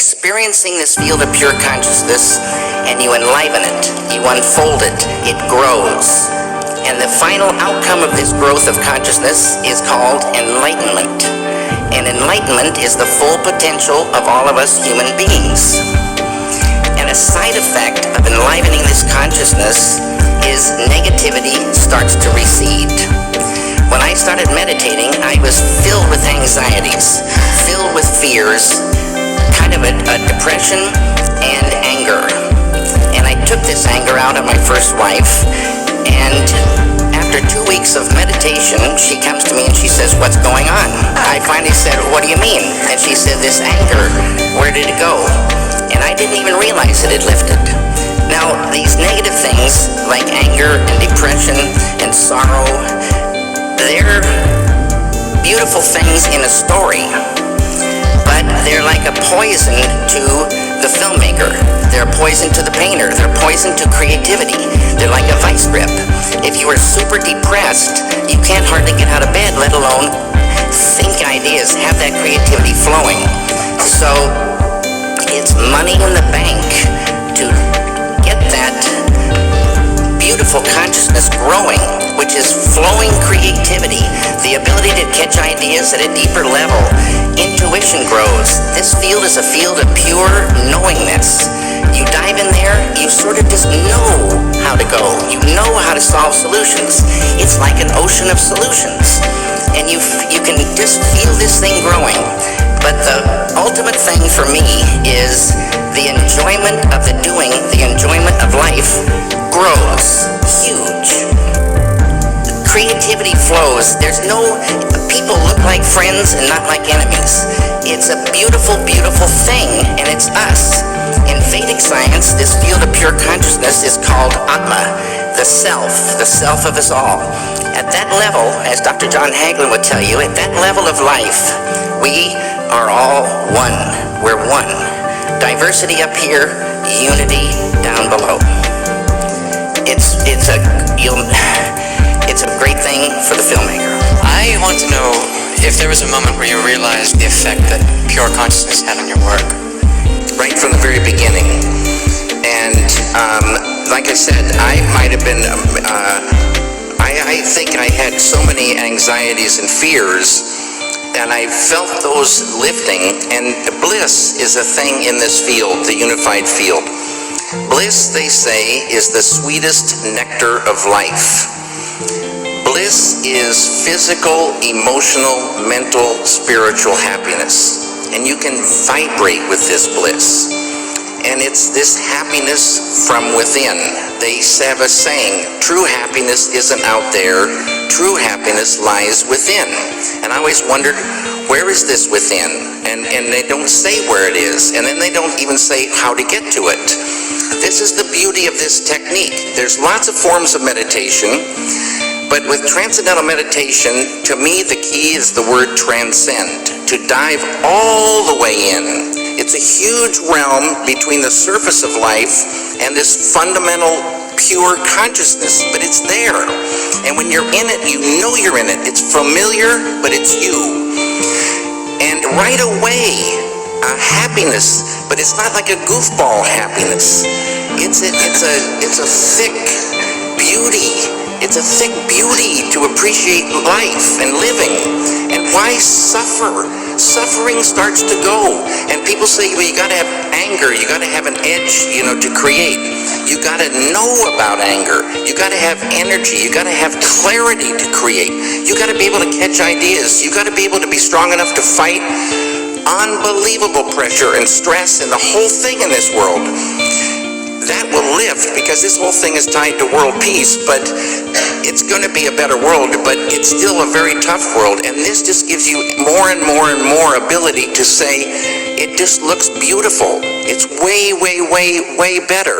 experiencing this field of pure consciousness, and you enliven it, you unfold it, it grows. And the final outcome of this growth of consciousness is called enlightenment. And enlightenment is the full potential of all of us human beings. And a side effect of enlivening this consciousness is negativity starts to recede. When I started meditating, I was filled with anxieties, filled with fears, kind of a depression and anger. And I took this anger out on my first wife, and after 2 weeks of meditation, she comes to me and she says, "What's going on?" I finally said, "What do you mean?" And she said, "This anger, where did it go?" And I didn't even realize it had lifted. Now, these negative things like anger and depression and sorrow, they're beautiful things in a story, but they're like a poison to the filmmaker. They're a poison to the painter. They're a poison to creativity. They're like a vice grip. If you are super depressed, you can't hardly get out of bed, let alone think ideas, have that creativity flowing. So it's money in the bank to get that beautiful consciousness growing, which is flowing creativity, the ability to catch ideas at a deeper level. Intuition grows. This field is a field of pure knowingness. You dive in there, you sort of just know how to go. You know how to solve solutions. It's like an ocean of solutions. And you can just feel this thing growing. But the ultimate thing for me is the enjoyment of the doing, the enjoyment of life grows huge. Creativity flows. There's no, people look like friends and not like enemies. It's a beautiful, beautiful thing, and it's us. In Vedic science, this field of pure consciousness is called Atma, the self of us all. At that level, as Dr. John Hagelin would tell you, at that level of life, we are all one. We're one. Diversity up here, unity down below. It's a great thing for the filmmaker. I want to know if there was a moment where you realized the effect that pure consciousness had on your work. Right from the very beginning. And like I said, I might have been, I think I had so many anxieties and fears, and I felt those lifting, and bliss is a thing in this field, the unified field. Bliss, they say, is the sweetest nectar of life. Bliss is physical, emotional, mental, spiritual happiness. And you can vibrate with this bliss. And it's this happiness from within. They have a saying, true happiness isn't out there, true happiness lies within. And I always wondered, where is this within? And they don't say where it is, and then they don't even say how to get to it. This is the beauty of this technique. There's lots of forms of meditation, but with transcendental meditation, to me the key is the word transcend, to dive all the way in. It's a huge realm between the surface of life and this fundamental pure consciousness, but it's there. And when you're in it, you know you're in it. It's familiar, but it's you. And right away, happiness, but it's not like a goofball happiness. It's a thick beauty. It's a thick beauty to appreciate life and living. And why suffer? Suffering starts to go. And people say, well, you gotta have anger, you gotta have an edge, to create. You gotta know about anger. You gotta have energy. You gotta have clarity to create. You gotta be able to catch ideas. You gotta be able to be strong enough to fight unbelievable pressure and stress and the whole thing in this world. That will lift, because this whole thing is tied to world peace, but it's going to be a better world, but it's still a very tough world, and this just gives you more and more and more ability to say, it just looks beautiful. It's way, way, way, way better.